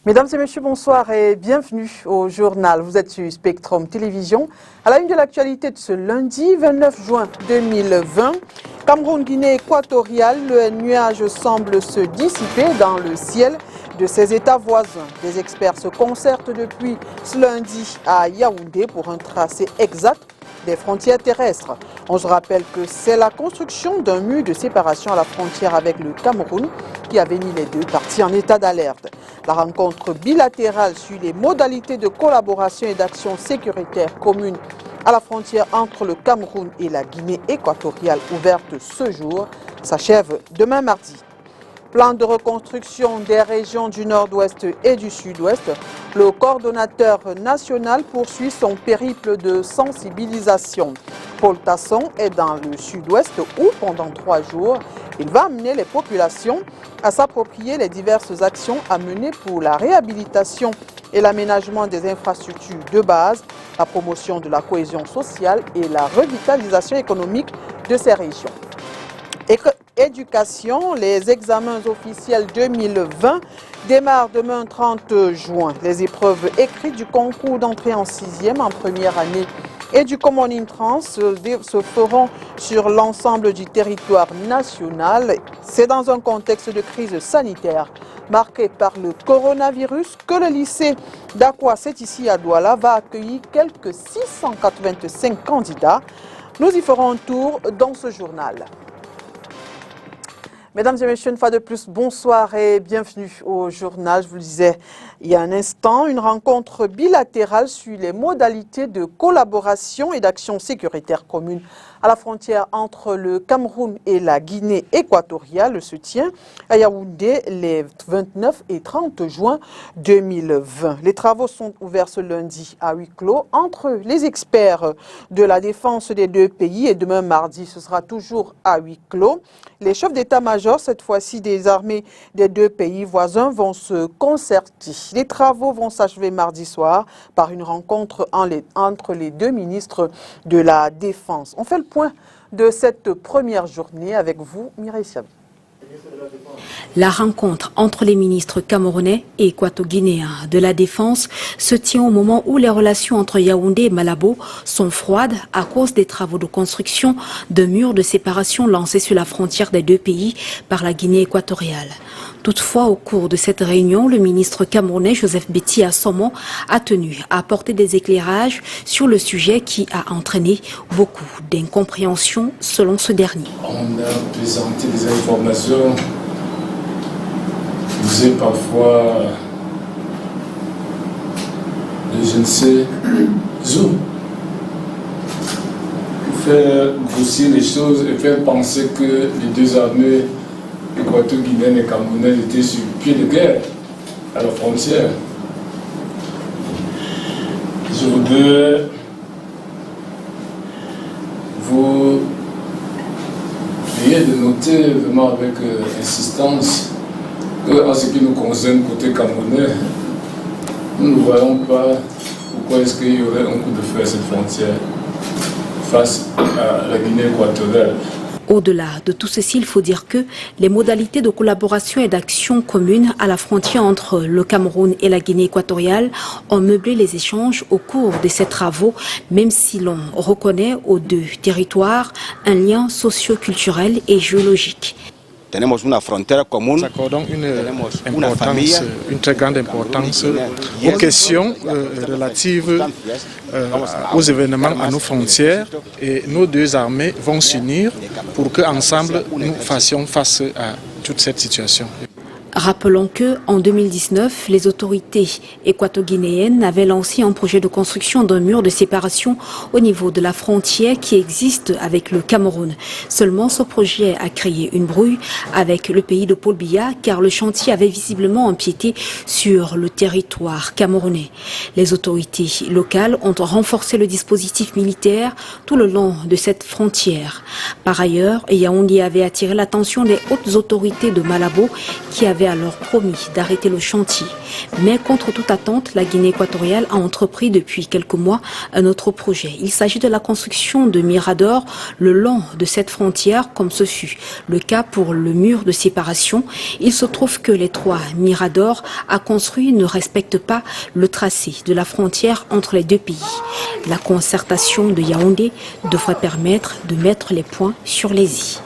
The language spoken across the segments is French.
Mesdames et messieurs, bonsoir et bienvenue au journal. Vous êtes sur Spectrum Télévision. À la une de l'actualité de ce lundi 29 juin 2020, Cameroun-Guinée équatoriale, le nuage semble se dissiper dans le ciel de ses États voisins. Des experts se concertent depuis ce lundi à Yaoundé pour un tracé exact des frontières terrestres. On se rappelle que c'est la construction d'un mur de séparation à la frontière avec le Cameroun qui avait mis les deux parties en état d'alerte. La rencontre bilatérale sur les modalités de collaboration et d'action sécuritaire commune à la frontière entre le Cameroun et la Guinée équatoriale ouverte ce jour s'achève demain mardi. Plan de reconstruction des régions du nord-ouest et du sud-ouest, le coordonnateur national poursuit son périple de sensibilisation. Paul Tasson est dans le sud-ouest où, pendant 3 jours, il va amener les populations à s'approprier les diverses actions à mener pour la réhabilitation et l'aménagement des infrastructures de base, la promotion de la cohésion sociale et la revitalisation économique de ces régions. Éducation, les examens officiels 2020 démarrent demain 30 juin. Les épreuves écrites du concours d'entrée en 6e en première année et du Common Entrance se feront sur l'ensemble du territoire national. C'est dans un contexte de crise sanitaire marqué par le coronavirus que le lycée d'Akwasset ici à Douala va accueillir quelques 685 candidats. Nous y ferons un tour dans ce journal. Mesdames et messieurs, une fois de plus, bonsoir et bienvenue au journal. Je vous le disais il y a un instant, une rencontre bilatérale sur les modalités de collaboration et d'action sécuritaire commune à la frontière entre le Cameroun et la Guinée équatoriale se tient à Yaoundé les 29 et 30 juin 2020. Les travaux sont ouverts ce lundi à huis clos entre les experts de la défense des deux pays et demain mardi, ce sera toujours à huis clos. Les chefs d'état-major, cette fois-ci des armées des deux pays voisins, vont se concerter. Les travaux vont s'achever mardi soir par une rencontre entre les deux ministres de la Défense. On fait le point de cette première journée avec vous, Mireille Siabi. La rencontre entre les ministres camerounais et équato-guinéens de la Défense se tient au moment où les relations entre Yaoundé et Malabo sont froides à cause des travaux de construction de murs de séparation lancés sur la frontière des deux pays par la Guinée équatoriale. Toutefois, au cours de cette réunion, le ministre camerounais Joseph Betty Assomo a tenu à apporter des éclairages sur le sujet qui a entraîné beaucoup d'incompréhension selon ce dernier. On a présenté des informations qui faisaient parfois je ne sais où. Faire grossir les choses et faire penser que les deux armées équato-guinéenne et camerounaise étaient sur pied de guerre à la frontière. Je voudrais vous prier de noter vraiment avec insistance qu'en ce qui nous concerne côté camerounais, nous ne voyons pas pourquoi est-ce qu'il y aurait un coup de feu à cette frontière face à la Guinée équatoriale. Au-delà de tout ceci, il faut dire que les modalités de collaboration et d'action commune à la frontière entre le Cameroun et la Guinée équatoriale ont meublé les échanges au cours de ces travaux, même si l'on reconnaît aux deux territoires un lien socio-culturel et géologique. Nous accordons une très grande importance aux questions relatives aux événements à nos frontières et nos deux armées vont s'unir pour qu'ensemble nous fassions face à toute cette situation. Rappelons que en 2019, les autorités équato-guinéennes avaient lancé un projet de construction d'un mur de séparation au niveau de la frontière qui existe avec le Cameroun. Seulement, ce projet a créé une brouille avec le pays de Paul Biya car le chantier avait visiblement empiété sur le territoire camerounais. Les autorités locales ont renforcé le dispositif militaire tout le long de cette frontière. Par ailleurs, Yaoundé avait attiré l'attention des hautes autorités de Malabo qui avaient avait alors promis d'arrêter le chantier. Mais contre toute attente, la Guinée équatoriale a entrepris depuis quelques mois un autre projet. Il s'agit de la construction de miradors le long de cette frontière, comme ce fut le cas pour le mur de séparation. Il se trouve que les 3 miradors à construire ne respectent pas le tracé de la frontière entre les 2 pays. La concertation de Yaoundé devrait permettre de mettre les points sur les i.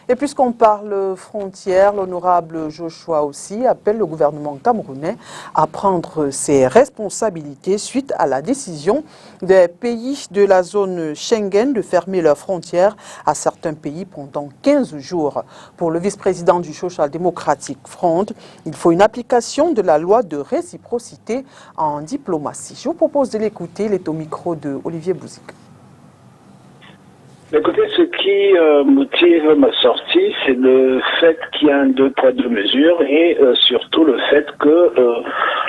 Et puisqu'on parle frontières, l'honorable Joshua aussi appelle le gouvernement camerounais à prendre ses responsabilités suite à la décision des pays de la zone Schengen de fermer leurs frontières à certains pays pendant 15 jours. Pour le vice-président du Social Democratic Front, il faut une application de la loi de réciprocité en diplomatie. Je vous propose de l'écouter, il est au micro de Olivier Bouzik. Écoutez, ce qui motive ma sortie, c'est le fait qu'il y a un 2 poids 2 mesures et surtout le fait que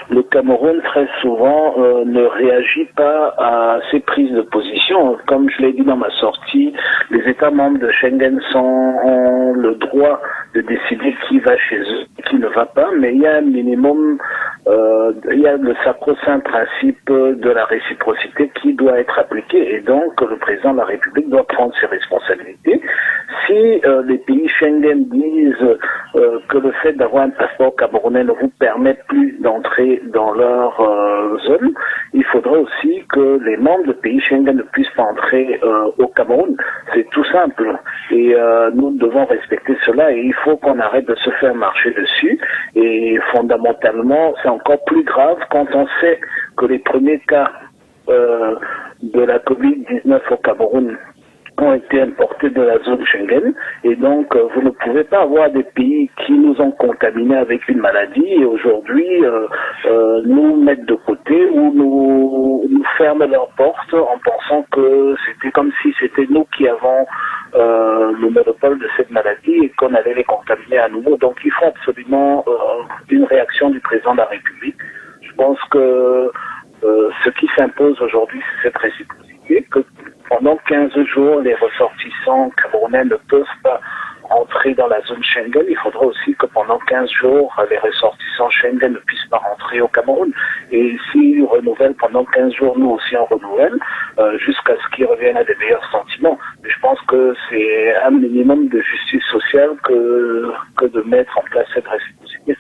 le Cameroun très souvent ne réagit pas à ces prises de position. Comme je l'ai dit dans ma sortie, les États membres de Schengen ont le droit de décider qui va chez eux, qui ne va pas, mais il y a un minimum, il y a le sacro-saint principe de la réciprocité qui doit être appliqué et donc le président de la République doit prendre ses responsabilités. Si les pays Schengen disent que le fait d'avoir un passeport camerounais ne vous permet plus d'entrer dans leur zone, il faudra aussi que les membres de pays Schengen ne puissent pas entrer au Cameroun. C'est tout simple. Et nous devons respecter cela et il faut qu'on arrête de se faire marcher dessus. Et fondamentalement, c'est encore plus grave quand on sait que les premiers cas de la Covid-19 au Cameroun ont été importés de la zone Schengen et donc vous ne pouvez pas avoir des pays qui nous ont contaminés avec une maladie et aujourd'hui nous mettre de côté ou nous fermer leurs portes en pensant que c'était comme si c'était nous qui avons le monopole de cette maladie et qu'on allait les contaminer à nouveau. Donc il faut absolument une réaction du président de la République. Je pense que ce qui s'impose aujourd'hui, c'est cette réciprocité, que pendant 15 jours, les ressortissants camerounais ne peuvent pas entrer dans la zone Schengen. Il faudra aussi que pendant 15 jours, les ressortissants Schengen ne puissent pas rentrer au Cameroun. Et s'ils renouvellent pendant 15 jours, nous aussi on renouvelle, jusqu'à ce qu'ils reviennent à des meilleurs sentiments. Mais je pense que c'est un minimum de justice sociale que de mettre en place cette réciprocité.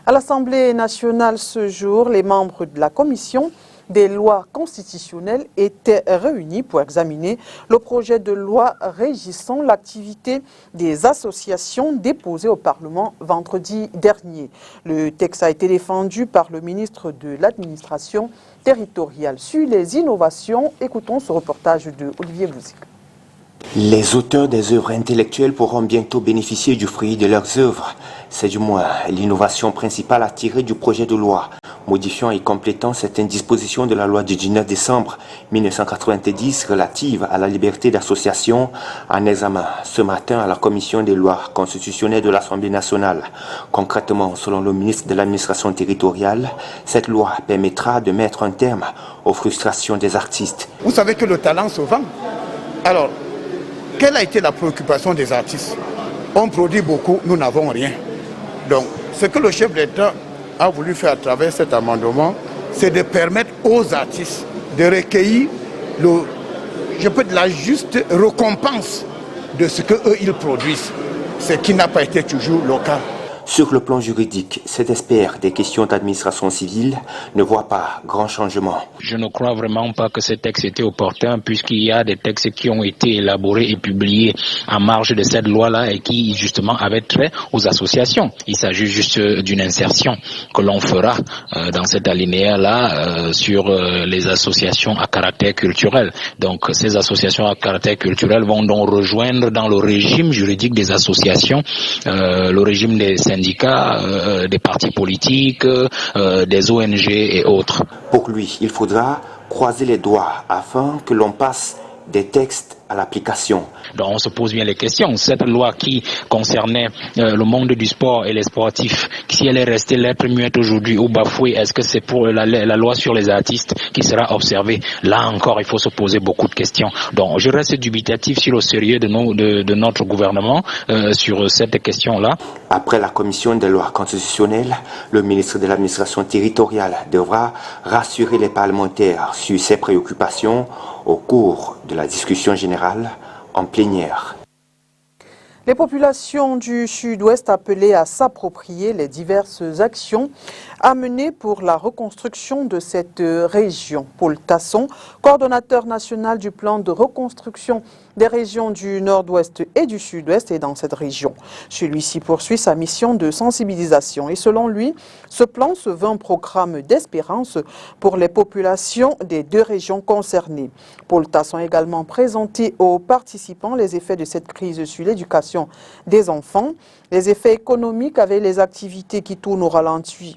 À l'Assemblée nationale ce jour, les membres de la commission des lois constitutionnelles étaient réunis pour examiner le projet de loi régissant l'activité des associations déposé au Parlement vendredi dernier. Le texte a été défendu par le ministre de l'Administration territoriale. Sur les innovations, écoutons ce reportage de Olivier Bouzik. Les auteurs des œuvres intellectuelles pourront bientôt bénéficier du fruit de leurs œuvres. C'est du moins l'innovation principale à tirer du projet de loi, modifiant et complétant certaines dispositions de la loi du 19 décembre 1990 relative à la liberté d'association, en examen ce matin à la commission des lois constitutionnelles de l'Assemblée nationale. Concrètement, selon le ministre de l'Administration territoriale, cette loi permettra de mettre un terme aux frustrations des artistes. Vous savez que le talent se vend. Alors, quelle a été la préoccupation des artistes? On produit beaucoup, nous n'avons rien. Donc, ce que le chef d'État a voulu faire à travers cet amendement, c'est de permettre aux artistes de recueillir la juste récompense de ce qu'eux ils produisent, ce qui n'a pas été toujours le cas. Sur le plan juridique, cet expert des questions d'administration civile ne voit pas grand changement. Je ne crois vraiment pas que ce texte était opportun puisqu'il y a des textes qui ont été élaborés et publiés en marge de cette loi-là et qui justement avaient trait aux associations. Il s'agit juste d'une insertion que l'on fera dans cet alinéa-là sur les associations à caractère culturel. Donc ces associations à caractère culturel vont donc rejoindre dans le régime juridique des associations, le régime des syndicats, des partis politiques, des ONG et autres. Pour lui, il faudra croiser les doigts afin que l'on passe des textes à l'application. Donc on se pose bien les questions. Cette loi qui concernait le monde du sport et les sportifs, si elle est restée lettre muette aujourd'hui ou bafouée, est-ce que c'est pour la loi sur les artistes qui sera observée? Là encore, il faut se poser beaucoup de questions. Donc je reste dubitatif sur le sérieux de notre gouvernement sur cette question-là. Après la commission des lois constitutionnelles, le ministre de l'administration territoriale devra rassurer les parlementaires sur ses préoccupations au cours de la discussion générale en plénière. Les populations du Sud-Ouest appelées à s'approprier les diverses actions à mener pour la reconstruction de cette région. Paul Tasson, coordonnateur national du plan de reconstruction des régions du Nord-Ouest et du Sud-Ouest, est dans cette région. Celui-ci poursuit sa mission de sensibilisation et selon lui, ce plan se veut un programme d'espérance pour les populations des deux régions concernées. Paul Tasson a également présenté aux participants les effets de cette crise sur l'éducation des enfants, les effets économiques avec les activités qui tournent au ralenti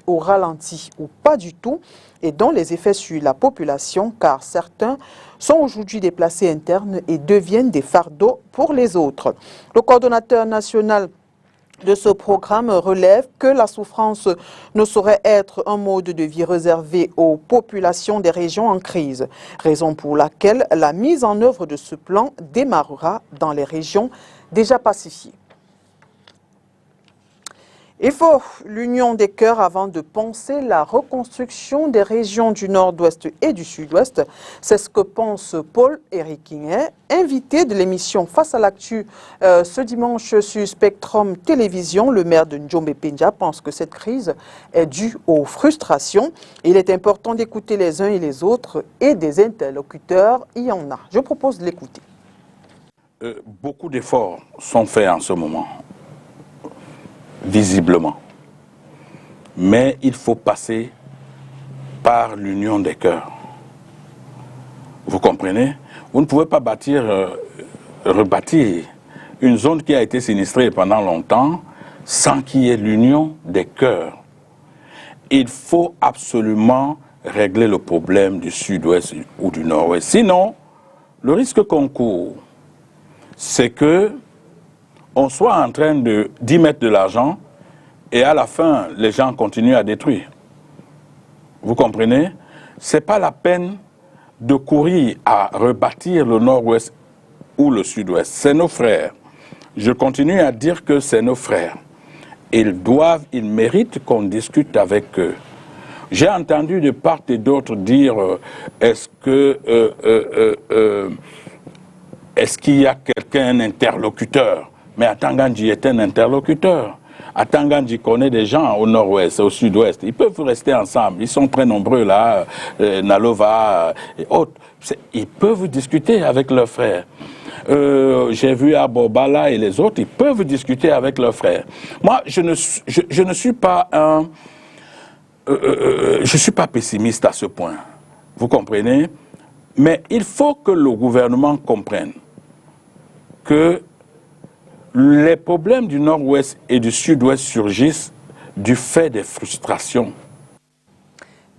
ou pas du tout, et dont les effets sur la population, car certains sont aujourd'hui déplacés internes et deviennent des fardeaux pour les autres. Le coordonnateur national de ce programme relève que la souffrance ne saurait être un mode de vie réservé aux populations des régions en crise, raison pour laquelle la mise en œuvre de ce plan démarrera dans les régions déjà pacifiées. Il faut l'union des cœurs avant de penser la reconstruction des régions du Nord-Ouest et du Sud-Ouest. C'est ce que pense Paul-Éric Guinet, invité de l'émission Face à l'actu ce dimanche sur Spectrum Télévision. Le maire de Njombe-Pendja pense que cette crise est due aux frustrations. Il est important d'écouter les uns et les autres et des interlocuteurs, il y en a. Je propose de l'écouter. Beaucoup d'efforts sont faits en ce moment, visiblement. Mais il faut passer par l'union des cœurs. Vous comprenez? Vous ne pouvez pas rebâtir une zone qui a été sinistrée pendant longtemps sans qu'il y ait l'union des cœurs. Il faut absolument régler le problème du Sud-Ouest ou du Nord-Ouest. Sinon, le risque qu'on court, c'est que on soit en train d'y mettre de l'argent et à la fin, les gens continuent à détruire. Vous comprenez? Ce n'est pas la peine de courir à rebâtir le Nord-Ouest ou le Sud-Ouest. C'est nos frères. Je continue à dire que c'est nos frères. Ils méritent qu'on discute avec eux. J'ai entendu de part et d'autre dire est-ce qu'il y a quelqu'un, un interlocuteur? Mais Atangandji est un interlocuteur. Atangandji connaît des gens au Nord-Ouest, au Sud-Ouest. Ils peuvent rester ensemble. Ils sont très nombreux là, Nalova et autres. Ils peuvent discuter avec leurs frères. J'ai vu Abobala et les autres, ils peuvent discuter avec leurs frères. Moi, je ne suis pas je suis pas pessimiste à ce point. Vous comprenez? Mais il faut que le gouvernement comprenne que les problèmes du Nord-Ouest et du Sud-Ouest surgissent du fait des frustrations.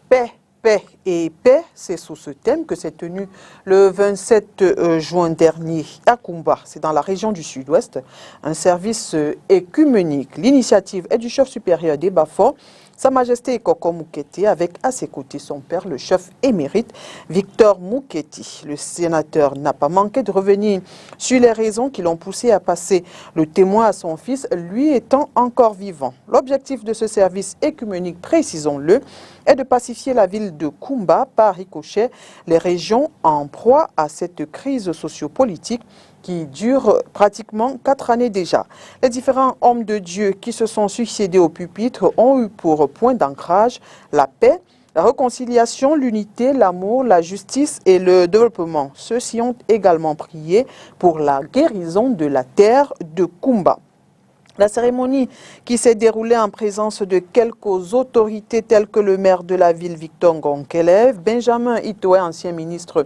Paix, paix et paix, c'est sous ce thème que s'est tenu le 27 juin dernier à Kumba, c'est dans la région du Sud-Ouest, un service écuménique. L'initiative est du chef supérieur des Bafo, Sa Majesté Ekoko Mouketi, avec à ses côtés son père, le chef émérite Victor Mouketi. Le sénateur n'a pas manqué de revenir sur les raisons qui l'ont poussé à passer le témoin à son fils, lui étant encore vivant. L'objectif de ce service écuménique, précisons-le, est de pacifier la ville de Kumba par ricochet les régions en proie à cette crise sociopolitique qui dure pratiquement 4 années déjà. Les différents hommes de Dieu qui se sont succédés au pupitre ont eu pour point d'ancrage la paix, la réconciliation, l'unité, l'amour, la justice et le développement. Ceux-ci ont également prié pour la guérison de la terre de Kumba. La cérémonie qui s'est déroulée en présence de quelques autorités telles que le maire de la ville Victor Ngonkelev, Benjamin Itoé, ancien ministre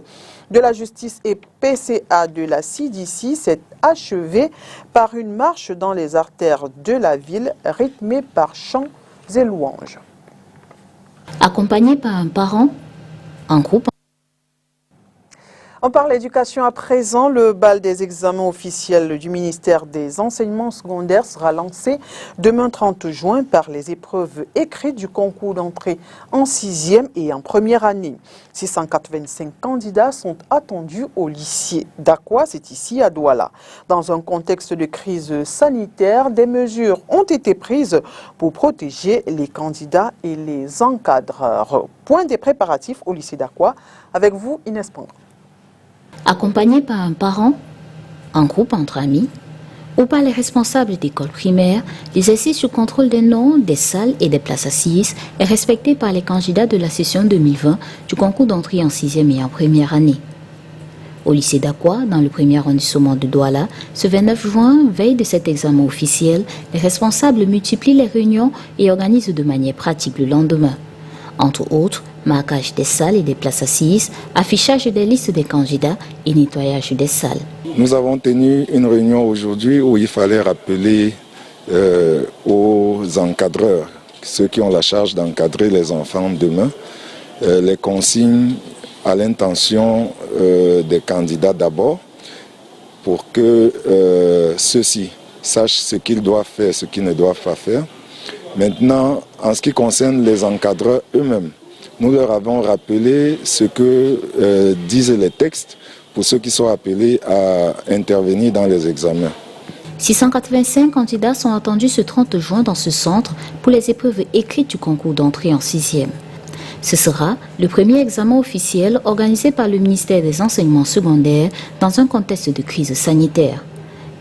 de la Justice et PCA de la CDC, s'est achevée par une marche dans les artères de la ville rythmée par chants et louanges. Accompagné par un parent, en groupe. On parle éducation à présent. Le bal des examens officiels du ministère des Enseignements secondaires sera lancé demain 30 juin par les épreuves écrites du concours d'entrée en 6e et en première année. 685 candidats sont attendus au lycée d'Aqua, c'est ici à Douala. Dans un contexte de crise sanitaire, des mesures ont été prises pour protéger les candidats et les encadreurs. Point des préparatifs au lycée d'Aqua. Avec vous, Inès Pandre. Accompagnés par un parent, en groupe entre amis, ou par les responsables d'école primaire, l'exercice sous contrôle des noms, des salles et des places assises est respecté par les candidats de la session 2020 du concours d'entrée en 6e et en première année. Au lycée d'Aqua, dans le premier arrondissement de Douala, ce 29 juin, veille de cet examen officiel, les responsables multiplient les réunions et organisent de manière pratique le lendemain. Entre autres, marquage des salles et des places assises, affichage des listes des candidats et nettoyage des salles. Nous avons tenu une réunion aujourd'hui où il fallait rappeler aux encadreurs, ceux qui ont la charge d'encadrer les enfants demain, les consignes à l'intention des candidats d'abord, pour que ceux-ci sachent ce qu'ils doivent faire, ce qu'ils ne doivent pas faire. Maintenant, en ce qui concerne les encadreurs eux-mêmes, nous leur avons rappelé ce que disent les textes pour ceux qui sont appelés à intervenir dans les examens. 685 candidats sont attendus ce 30 juin dans ce centre pour les épreuves écrites du concours d'entrée en 6e. Ce sera le premier examen officiel organisé par le ministère des Enseignements secondaires dans un contexte de crise sanitaire.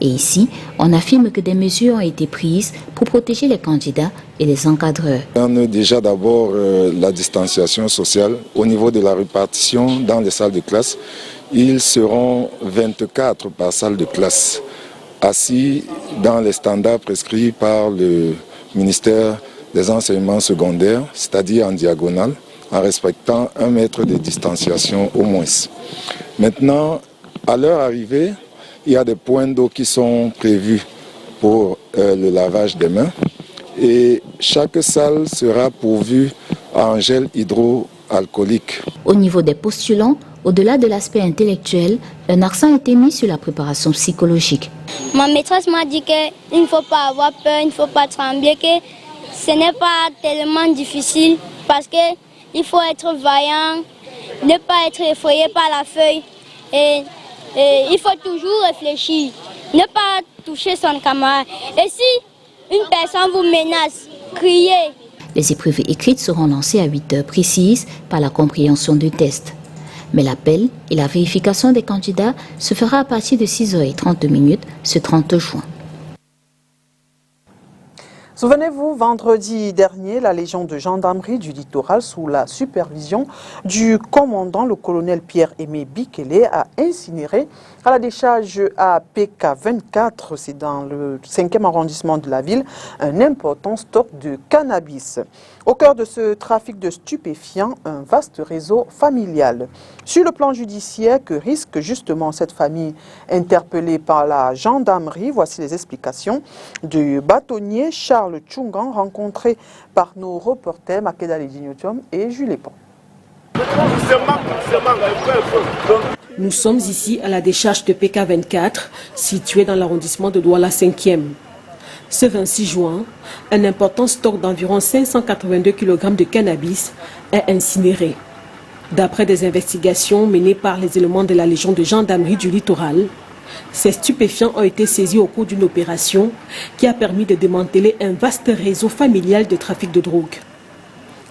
Et ici, on affirme que des mesures ont été prises pour protéger les candidats et les encadreurs. On a déjà d'abord la distanciation sociale au niveau de la répartition dans les salles de classe. Ils seront 24 par salle de classe, assis dans les standards prescrits par le ministère des Enseignements secondaires, c'est-à-dire en diagonale, en respectant 1 mètre de distanciation au moins. Maintenant, à leur arrivée, il y a des points d'eau qui sont prévus pour le lavage des mains et chaque salle sera pourvue en gel hydroalcoolique. Au niveau des postulants, au-delà de l'aspect intellectuel, un accent a été mis sur la préparation psychologique. Ma maîtresse m'a dit qu'il ne faut pas avoir peur, il ne faut pas trembler, que ce n'est pas tellement difficile parce qu'il faut être vaillant, ne pas être effrayé par la feuille et il faut toujours réfléchir, ne pas toucher son camarade. Et si une personne vous menace, criez. Les épreuves écrites seront lancées à 8 heures précises par la compréhension du test. Mais l'appel et la vérification des candidats se fera à partir de 6h30 ce 30 juin. Souvenez-vous, vendredi dernier, la Légion de gendarmerie du littoral, sous la supervision du commandant, le colonel Pierre-Aimé Bikele, a incinéré à la décharge à PK24, c'est dans le 5e arrondissement de la ville, un important stock de cannabis. Au cœur de ce trafic de stupéfiants, un vaste réseau familial. Sur le plan judiciaire, que risque justement cette famille interpellée par la gendarmerie? Voici les explications du bâtonnier Charles Tchungan, rencontré par nos reporters Makeda Ledinyotium et Jules Pont. Nous sommes ici à la décharge de PK24, située dans l'arrondissement de Douala 5e. Ce 26 juin, un important stock d'environ 582 kg de cannabis est incinéré. D'après des investigations menées par les éléments de la Légion de gendarmerie du littoral, ces stupéfiants ont été saisis au cours d'une opération qui a permis de démanteler un vaste réseau familial de trafic de drogue.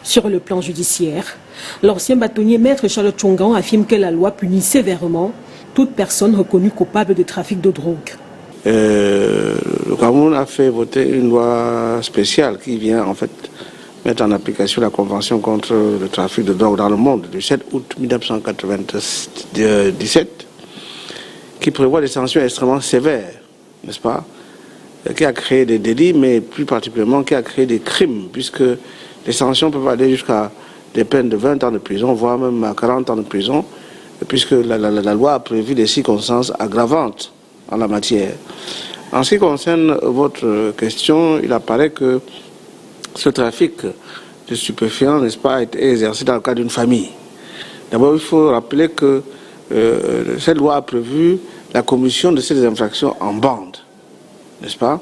Sur le plan judiciaire, l'ancien bâtonnier maître Charles Tchungan affirme que la loi punit sévèrement toute personne reconnue coupable de trafic de drogue. Le Cameroun a fait voter une loi spéciale qui vient en fait mettre en application la Convention contre le trafic de drogue dans le monde du 7 août 1997 qui prévoit des sanctions extrêmement sévères, n'est-ce pas, qui a créé des délits, mais plus particulièrement qui a créé des crimes, puisque les sanctions peuvent aller jusqu'à des peines de 20 ans de prison, voire même à 40 ans de prison, puisque la loi a prévu des circonstances aggravantes en la matière. En ce qui concerne votre question, il apparaît que ce trafic de stupéfiants, n'est-ce pas, a été exercé dans le cadre d'une famille. D'abord, il faut rappeler que cette loi a prévu la commission de ces infractions en bande, n'est-ce pas?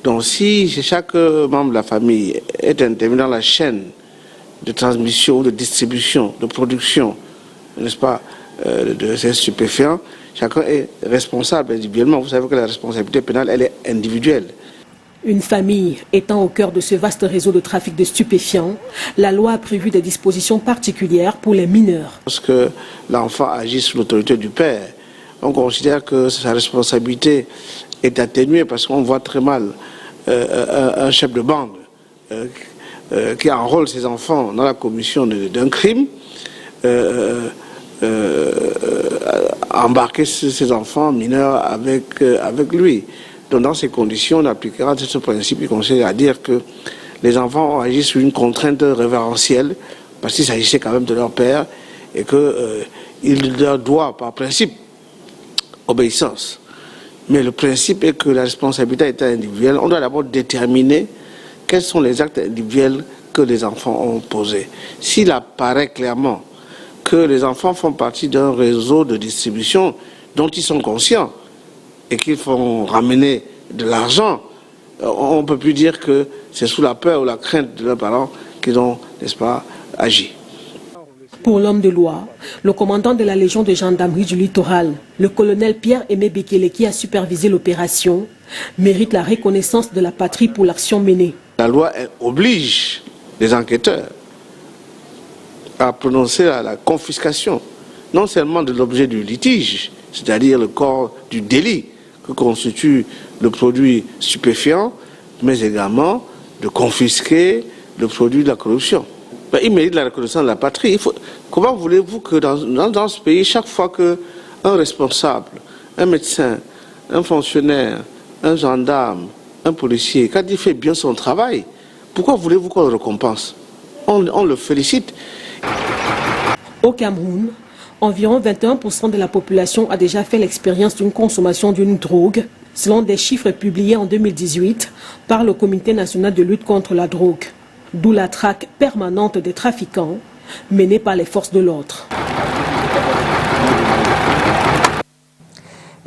Donc si chaque membre de la famille est intervenu dans la chaîne de transmission, de distribution, de production, n'est-ce pas, de ces stupéfiants, chacun est responsable individuellement. Vous savez que la responsabilité pénale, elle est individuelle. Une famille étant au cœur de ce vaste réseau de trafic de stupéfiants, la loi a prévu des dispositions particulières pour les mineurs. Lorsque l'enfant agit sous l'autorité du père, on considère que sa responsabilité est atténuée parce qu'on voit très mal un chef de bande qui enrôle ses enfants dans la commission d'un crime, embarquer ses enfants mineurs avec lui. Donc dans ces conditions, on appliquera ce principe qui consiste à dire que les enfants ont agi sous une contrainte révérentielle parce qu'il s'agissait quand même de leur père et qu'il leur doit par principe obéissance. Mais le principe est que la responsabilité est individuelle. On doit d'abord déterminer quels sont les actes individuels que les enfants ont posés. S'il apparaît clairement que les enfants font partie d'un réseau de distribution dont ils sont conscients et qu'ils font ramener de l'argent, on ne peut plus dire que c'est sous la peur ou la crainte de leurs parents qu'ils ont, n'est-ce pas, agi. Pour l'homme de loi, le commandant de la Légion de gendarmerie du littoral, le colonel Pierre-Aimé Bekele, qui a supervisé l'opération, mérite la reconnaissance de la patrie pour l'action menée. La loi oblige les enquêteurs à prononcer la confiscation, non seulement de l'objet du litige, c'est-à-dire le corps du délit que constitue le produit stupéfiant, mais également de confisquer le produit de la corruption. Il mérite la reconnaissance de la patrie. Comment voulez-vous que dans ce pays, chaque fois qu'un responsable, un médecin, un fonctionnaire, un gendarme, un policier, quand il fait bien son travail, pourquoi voulez-vous qu'on le récompense? On le félicite. Au Cameroun, environ 21% de la population a déjà fait l'expérience d'une consommation d'une drogue, selon des chiffres publiés en 2018 par le Comité national de lutte contre la drogue. D'où la traque permanente des trafiquants menée par les forces de l'ordre.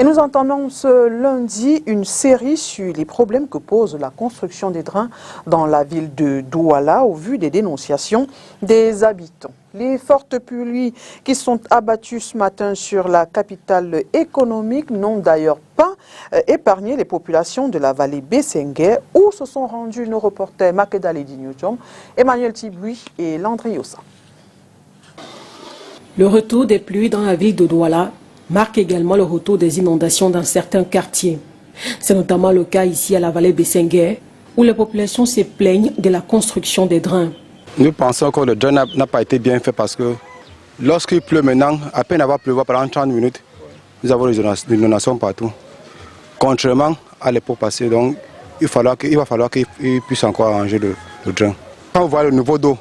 Et nous entendons ce lundi une série sur les problèmes que pose la construction des drains dans la ville de Douala au vu des dénonciations des habitants. Les fortes pluies qui sont abattues ce matin sur la capitale économique n'ont d'ailleurs pas épargné les populations de la vallée Bessengue où se sont rendus nos reporters Makeda Ledi Newton, Emmanuel Tibui et Landry Yossa. Le retour des pluies dans la ville de Douala marque également le retour des inondations dans certains quartiers. C'est notamment le cas ici à la vallée Bessengue, où les populations se plaignent de la construction des drains. Nous pensons que le drain n'a pas été bien fait parce que lorsqu'il pleut maintenant, à peine avoir pleuvoir pendant 30 minutes, nous avons des inondations partout. Contrairement à l'époque passée, donc il va falloir qu'il puisse encore arranger le drain. Quand on voit le niveau d'eau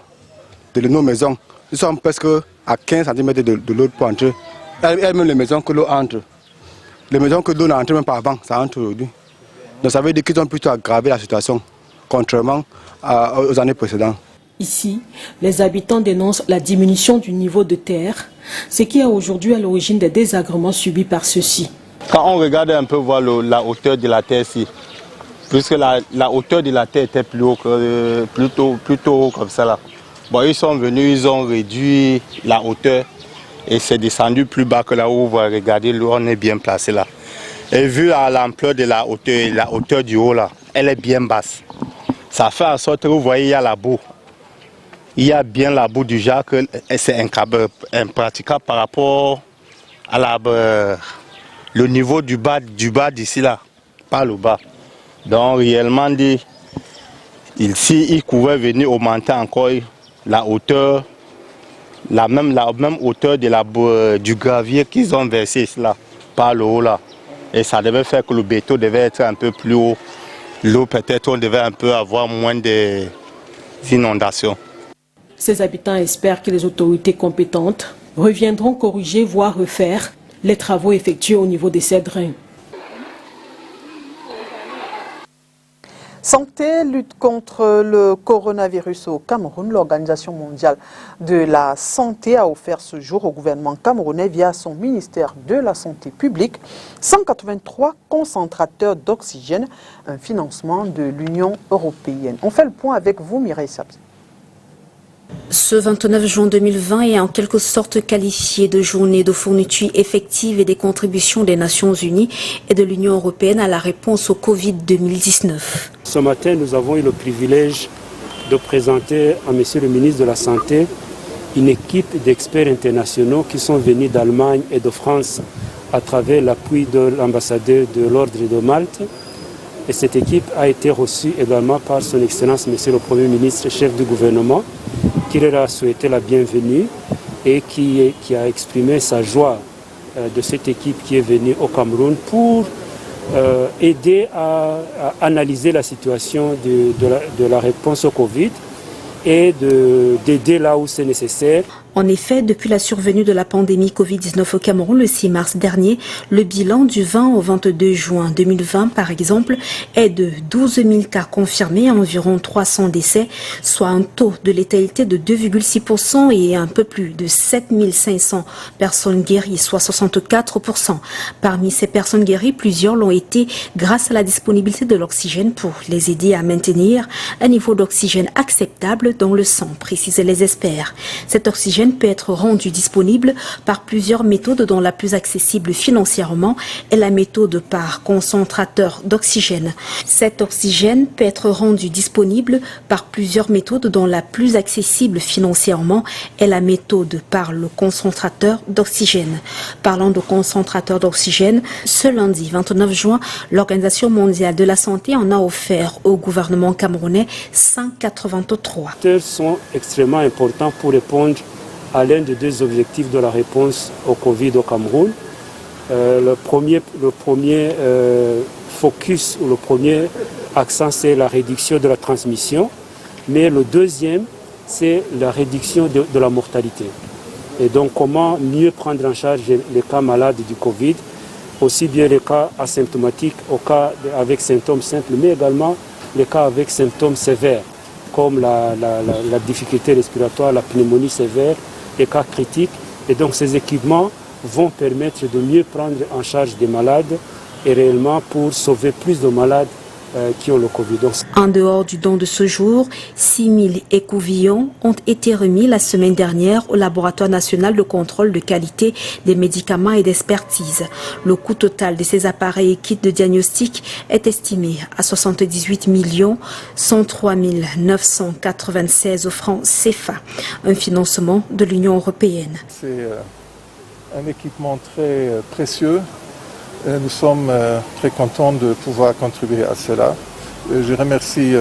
de nos maisons, nous sommes presque à 15 cm de l'eau pour entrer. Même les maisons que l'eau entre. Les maisons que l'eau n'entre même pas avant, ça entre aujourd'hui. Donc ça veut dire qu'ils ont plutôt aggravé la situation, contrairement aux années précédentes. Ici, les habitants dénoncent la diminution du niveau de terre, ce qui est aujourd'hui à l'origine des désagréments subis par ceux-ci. Quand on regarde un peu voir la hauteur de la terre ici, puisque la hauteur de la terre était plus haut, plutôt haut comme ça là. Bon, ils sont venus, ils ont réduit la hauteur. Et c'est descendu plus bas que là où vous regardez, l'eau, on est bien placé là. Et vu l'ampleur de la hauteur du haut là, elle est bien basse. Ça fait en sorte que vous voyez, il y a la boue. Il y a bien la boue du genre que c'est impraticable par rapport à le niveau du bas d'ici là, pas le bas. Donc réellement dit, ici, il pouvait venir augmenter encore la hauteur. La même hauteur du gravier qu'ils ont versé là, par le haut là. Et ça devait faire que le béton devait être un peu plus haut. L'eau peut-être, on devait un peu avoir moins d'inondations. Ces habitants espèrent que les autorités compétentes reviendront corriger, voire refaire les travaux effectués au niveau de ces drains. Santé, lutte contre le coronavirus au Cameroun. L'Organisation mondiale de la santé a offert ce jour au gouvernement camerounais via son ministère de la Santé publique 183 concentrateurs d'oxygène, un financement de l'Union européenne. On fait le point avec vous, Mireille Sabzi. Ce 29 juin 2020 est en quelque sorte qualifié de journée de fourniture effective et des contributions des Nations Unies et de l'Union européenne à la réponse au Covid 2019. Ce matin, nous avons eu le privilège de présenter à Monsieur le ministre de la Santé une équipe d'experts internationaux qui sont venus d'Allemagne et de France à travers l'appui de l'ambassadeur de l'Ordre de Malte. Et cette équipe a été reçue également par son Excellence Monsieur le Premier ministre, chef du gouvernement, qui leur a souhaité la bienvenue et qui a exprimé sa joie de cette équipe qui est venue au Cameroun pour aider à analyser la situation de la réponse au Covid et d'aider là où c'est nécessaire. En effet, depuis la survenue de la pandémie Covid-19 au Cameroun le 6 mars dernier, le bilan du 20 au 22 juin 2020, par exemple, est de 12 000 cas confirmés et environ 300 décès, soit un taux de létalité de 2,6% et un peu plus de 7 500 personnes guéries, soit 64%. Parmi ces personnes guéries, plusieurs l'ont été grâce à la disponibilité de l'oxygène pour les aider à maintenir un niveau d'oxygène acceptable dans le sang, précisent les experts. Cet oxygène peut être rendu disponible par plusieurs méthodes dont la plus accessible financièrement est la méthode par concentrateur d'oxygène. Cet oxygène peut être rendu disponible par plusieurs méthodes dont la plus accessible financièrement est la méthode par le concentrateur d'oxygène. Parlant de concentrateur d'oxygène, ce lundi 29 juin, l'Organisation mondiale de la santé en a offert au gouvernement camerounais 183. Les sont extrêmement importants pour répondre à l'un des deux objectifs de la réponse au Covid au Cameroun. Le premier focus ou le premier accent, c'est la réduction de la transmission, mais le deuxième, c'est la réduction de la mortalité. Et donc, comment mieux prendre en charge les cas malades du Covid, aussi bien les cas asymptomatiques, aux cas avec symptômes simples, mais également les cas avec symptômes sévères, comme la difficulté respiratoire, la pneumonie sévère, les cas critiques. Et donc ces équipements vont permettre de mieux prendre en charge des malades et réellement pour sauver plus de malades qui ont le Covid. En dehors du don de ce jour, 6 000 écouvillons ont été remis la semaine dernière au Laboratoire national de contrôle de qualité des médicaments et d'expertise. Le coût total de ces appareils et kits de diagnostic est estimé à 78 103 996 francs CFA, un financement de l'Union européenne. C'est un équipement très précieux. Nous sommes très contents de pouvoir contribuer à cela. Je remercie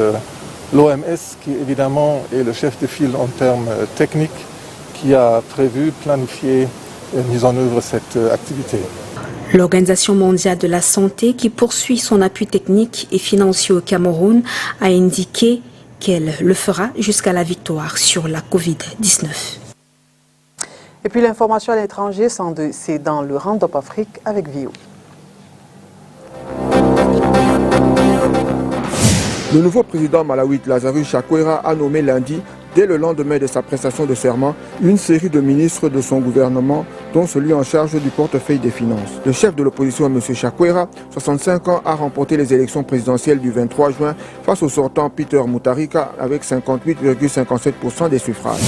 l'OMS qui évidemment est le chef de file en termes techniques qui a prévu, planifié et mis en œuvre cette activité. L'Organisation mondiale de la santé qui poursuit son appui technique et financier au Cameroun a indiqué qu'elle le fera jusqu'à la victoire sur la Covid-19. Et puis l'information à l'étranger, c'est dans le Round-up Afrique avec Vio. Le nouveau président malawite Lazarus Chakwera a nommé lundi, dès le lendemain de sa prestation de serment, une série de ministres de son gouvernement, dont celui en charge du portefeuille des finances. Le chef de l'opposition, M. Chakwera, 65 ans, a remporté les élections présidentielles du 23 juin face au sortant Peter Mutharika avec 58,57% des suffrages.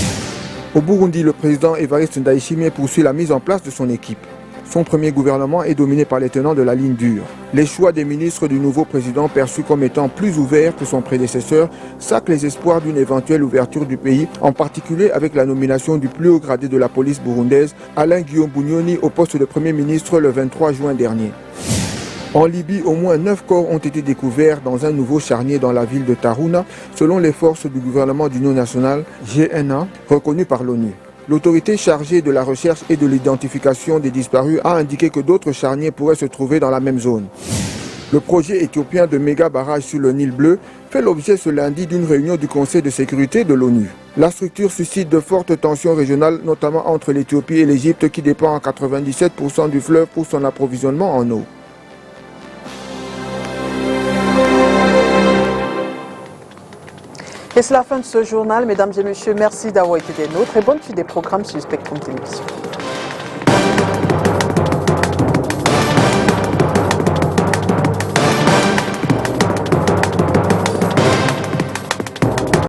Au Burundi, le président Evariste Ndayishimiye poursuit la mise en place de son équipe. Son premier gouvernement est dominé par les tenants de la ligne dure. Les choix des ministres du nouveau président, perçus comme étant plus ouverts que son prédécesseur, sacent les espoirs d'une éventuelle ouverture du pays, en particulier avec la nomination du plus haut gradé de la police burundaise, Alain Guillaume Bunyoni, au poste de Premier ministre le 23 juin dernier. En Libye, au moins 9 corps ont été découverts dans un nouveau charnier dans la ville de Tarhouna, selon les forces du gouvernement d'union nationale, GNA, reconnu par l'ONU. L'autorité chargée de la recherche et de l'identification des disparus a indiqué que d'autres charniers pourraient se trouver dans la même zone. Le projet éthiopien de méga barrage sur le Nil bleu fait l'objet ce lundi d'une réunion du Conseil de sécurité de l'ONU. La structure suscite de fortes tensions régionales, notamment entre l'Éthiopie et l'Égypte qui dépend à 97% du fleuve pour son approvisionnement en eau. Et c'est la fin de ce journal. Mesdames et messieurs, merci d'avoir été des nôtres et bonne suite des programmes sur Spectrum Télévision.